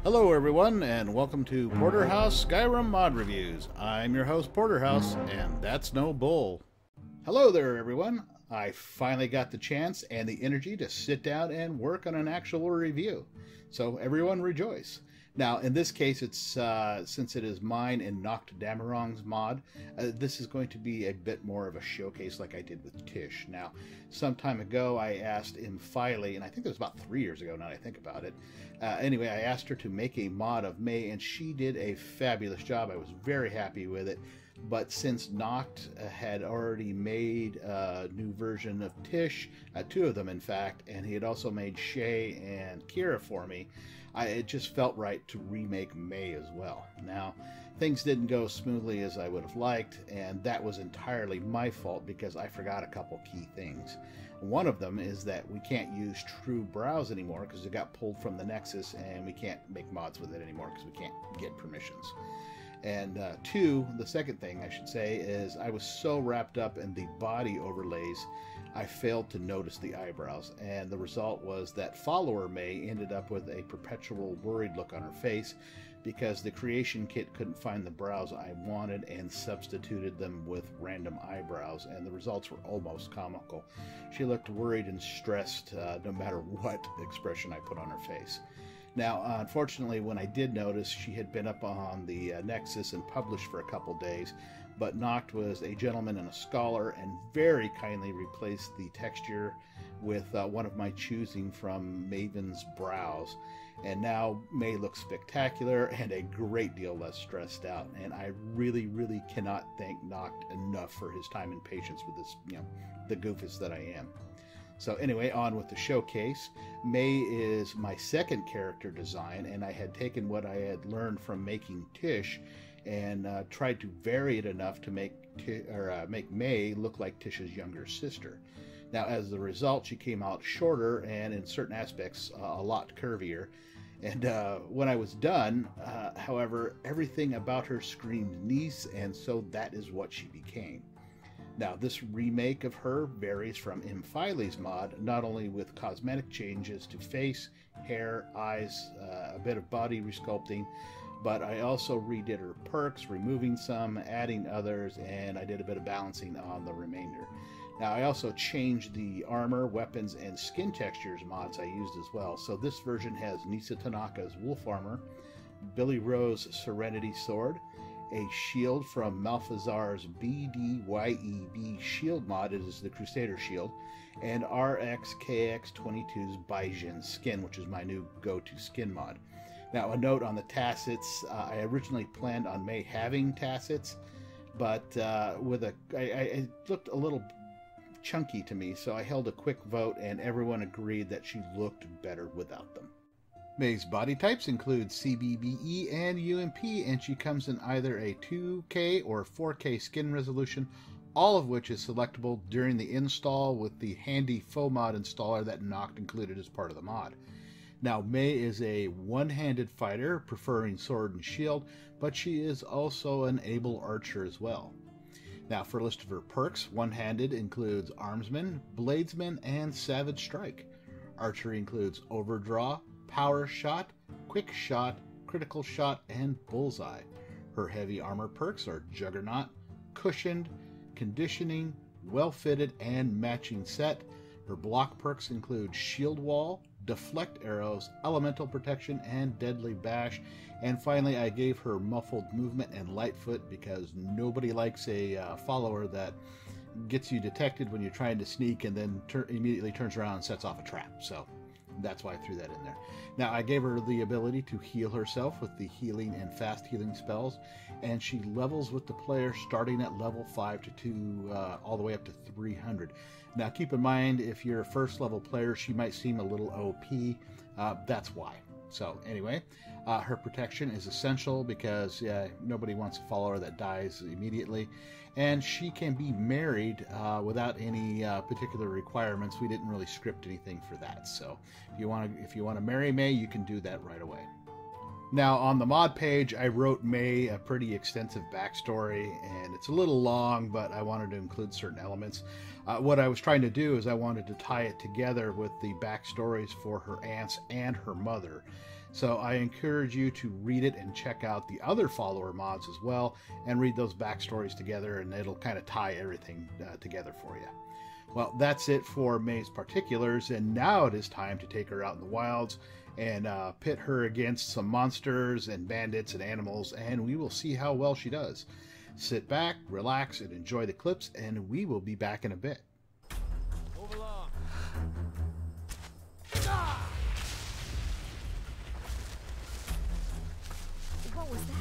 Hello everyone, and welcome to Porterhouse Skyrim Mod Reviews. I'm your host Porterhouse, and that's no bull. Hello there everyone. I finally got the chance and the energy to sit down and work on an actual review. So everyone rejoice. Now in this case, it's since it is mine and Nachtdaemmerung's mod, this is going to be a bit more of a showcase like I did with Tish. Now, some time ago I asked Imfiley, and I think it was about 3 years ago now that I think about it. Anyway, I asked her to make a mod of Mae, and she did a fabulous job. I was very happy with it. But since Nacht had already made a new version of Tish, two of them in fact, and he had also made Shay and Kira for me, it just felt right to remake Mae as well. Now, things didn't go smoothly as I would have liked, and that was entirely my fault because I forgot a couple key things. One of them is that we can't use True Browse anymore because it got pulled from the Nexus, and we can't make mods with it anymore because we can't get permissions. And two, the second thing I should say is I was so wrapped up in the body overlays, I failed to notice the eyebrows. And the result was that follower Mae ended up with a perpetual worried look on her face because the creation kit couldn't find the brows I wanted and substituted them with random eyebrows. And the results were almost comical. She looked worried and stressed no matter what expression I put on her face. Now, unfortunately, when I did notice, she had been up on the Nexus and published for a couple days, but Nacht was a gentleman and a scholar and very kindly replaced the texture with one of my choosing from Maven's brows. And now Mae looks spectacular and a great deal less stressed out. And I really, really cannot thank Nacht enough for his time and patience with this, the goofus that I am. So anyway, on with the showcase. Mae is my second character design, and I had taken what I had learned from making Tish and tried to vary it enough to make Mae look like Tish's younger sister. Now, as a result, she came out shorter and in certain aspects a lot curvier. And when I was done, however, everything about her screamed niece, and so that is what she became. Now, this remake of her varies from Imfiley's mod, not only with cosmetic changes to face, hair, eyes, a bit of body resculpting, but I also redid her perks, removing some, adding others, and I did a bit of balancing on the remainder. Now, I also changed the armor, weapons, and skin textures mods I used as well. So this version has Nisa Tanaka's Wolf Armor, Billy Rowe's Serenity Sword, a shield from Malfazar's BDYEB shield mod, it is the Crusader shield, and RXKX22's Baijin skin, which is my new go-to skin mod. Now, a note on the tassets, I originally planned on Mae having tassets, but it looked a little chunky to me, so I held a quick vote and everyone agreed that she looked better without them. Mae's body types include CBBE and UMP, and she comes in either a 2K or 4K skin resolution, all of which is selectable during the install with the handy faux mod installer that Nacht included as part of the mod. Now, Mae is a one-handed fighter, preferring sword and shield, but she is also an able archer as well. Now, for a list of her perks, one-handed includes Armsman, Bladesman, and Savage Strike. Archery includes Overdraw, Power Shot, Quick Shot, Critical Shot, and Bullseye. Her heavy armor perks are Juggernaut, Cushioned, Conditioning, Well-Fitted, and Matching Set. Her block perks include Shield Wall, Deflect Arrows, Elemental Protection, and Deadly Bash. And finally, I gave her Muffled Movement and Lightfoot because nobody likes a follower that gets you detected when you're trying to sneak and then immediately turns around and sets off a trap. So that's why I threw that in there. Now, I gave her the ability to heal herself with the healing and fast healing spells, and she levels with the player starting at level 5 to 2 all the way up to 300. Now, keep in mind, if you're a first level player, she might seem a little OP. That's why. So anyway, her protection is essential because nobody wants a follower that dies immediately. And she can be married without any particular requirements. We didn't really script anything for that. So if you want to marry Mae, you can do that right away. Now, on the mod page, I wrote Mae a pretty extensive backstory, and it's a little long, but I wanted to include certain elements. What I was trying to do is I wanted to tie it together with the backstories for her aunts and her mother. So I encourage you to read it and check out the other follower mods as well, and read those backstories together, and it'll kind of tie everything together for you. Well, that's it for Mae's particulars, and now it is time to take her out in the wilds and pit her against some monsters and bandits and animals, and we will see how well she does. Sit back, relax, and enjoy the clips, and we will be back in a bit. Move along. What was that?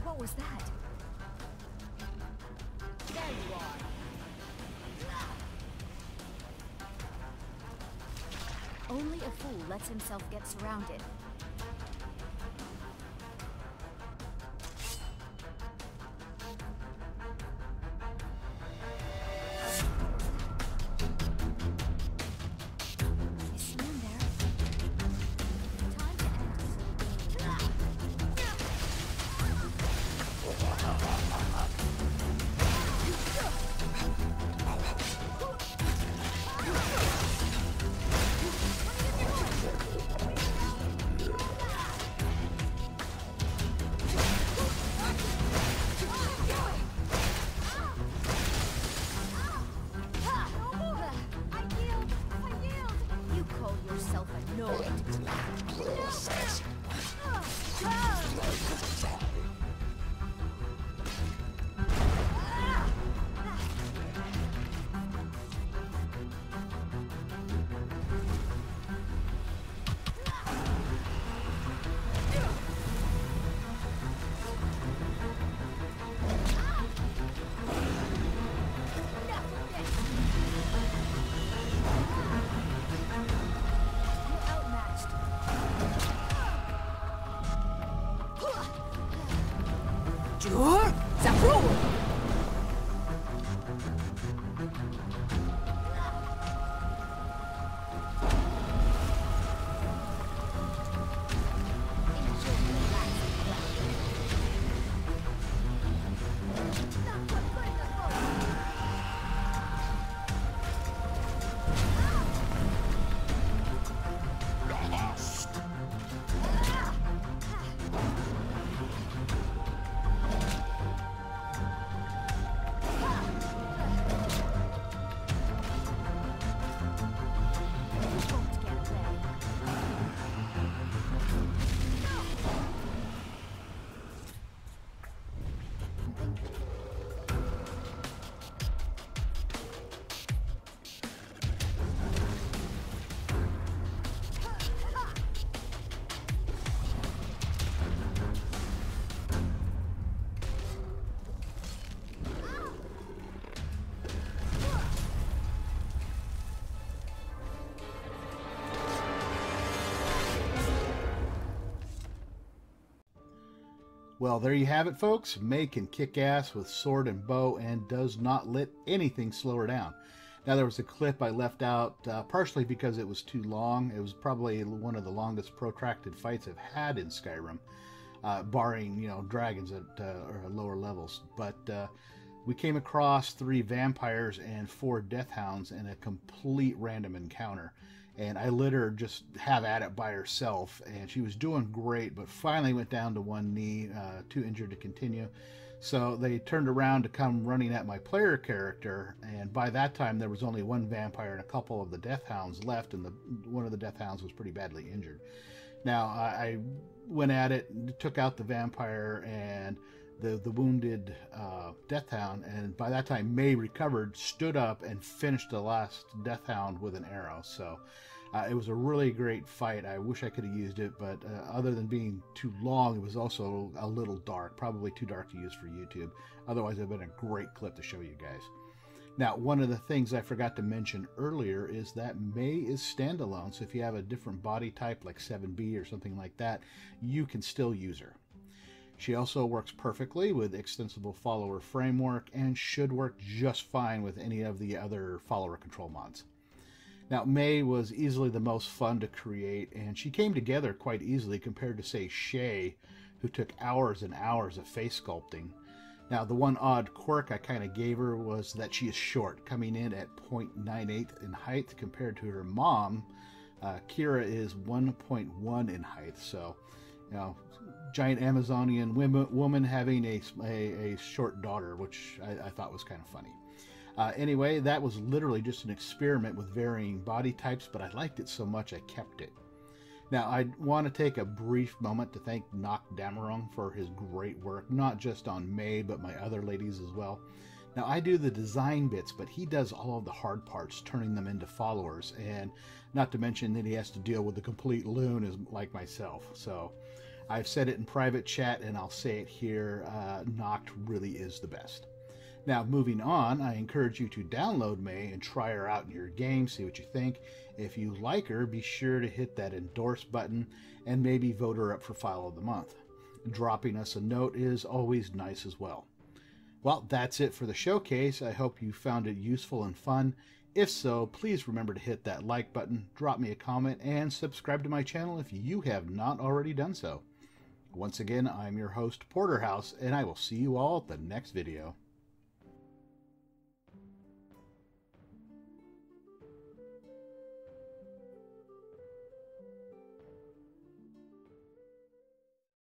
What was that? There you are. Only a fool lets himself get surrounded. Is someone there? Time to act. You call yourself a node. Well, there you have it, folks. Mae can kick ass with sword and bow and does not let anything slow her down. Now, there was a clip I left out partially because it was too long. It was probably one of the longest protracted fights I've had in Skyrim, barring, dragons at lower levels. But we came across 3 vampires and 4 deathhounds in a complete random encounter. And I let her just have at it by herself, and she was doing great, but finally went down to one knee, too injured to continue. So they turned around to come running at my player character, and by that time there was only 1 vampire and a couple of the deathhounds left, and one of the deathhounds was pretty badly injured. Now, I went at it, took out the vampire and the wounded deathhound, and by that time Mae recovered, stood up, and finished the last deathhound with an arrow. So it was a really great fight. I wish I could have used it, but other than being too long, it was also a little dark, probably too dark to use for YouTube. Otherwise, it would have been a great clip to show you guys. Now, one of the things I forgot to mention earlier is that Mae is standalone, so if you have a different body type like 7B or something like that, you can still use her. She also works perfectly with Extensible Follower Framework and should work just fine with any of the other follower control mods. Now, Mae was easily the most fun to create, and she came together quite easily compared to, say, Shay, who took hours and hours of face sculpting. Now, the one odd quirk I kind of gave her was that she is short, coming in at 0.98 in height compared to her mom. Kira is 1.1 in height, so, you know, giant Amazonian woman having a short daughter, which I thought was kind of funny. Anyway, that was literally just an experiment with varying body types, but I liked it so much I kept it. Now, I want to take a brief moment to thank Nachtdaemmerung for his great work, not just on Mae, but my other ladies as well. Now, I do the design bits, but he does all of the hard parts, turning them into followers, and not to mention that he has to deal with the complete loon as like myself. So, I've said it in private chat, and I'll say it here, Nacht really is the best. Now, moving on, I encourage you to download Mae and try her out in your game, see what you think. If you like her, be sure to hit that endorse button and maybe vote her up for File of the Month. Dropping us a note is always nice as well. Well, that's it for the showcase. I hope you found it useful and fun. If so, please remember to hit that like button, drop me a comment, and subscribe to my channel if you have not already done so. Once again, I'm your host, Porterhouse, and I will see you all at the next video.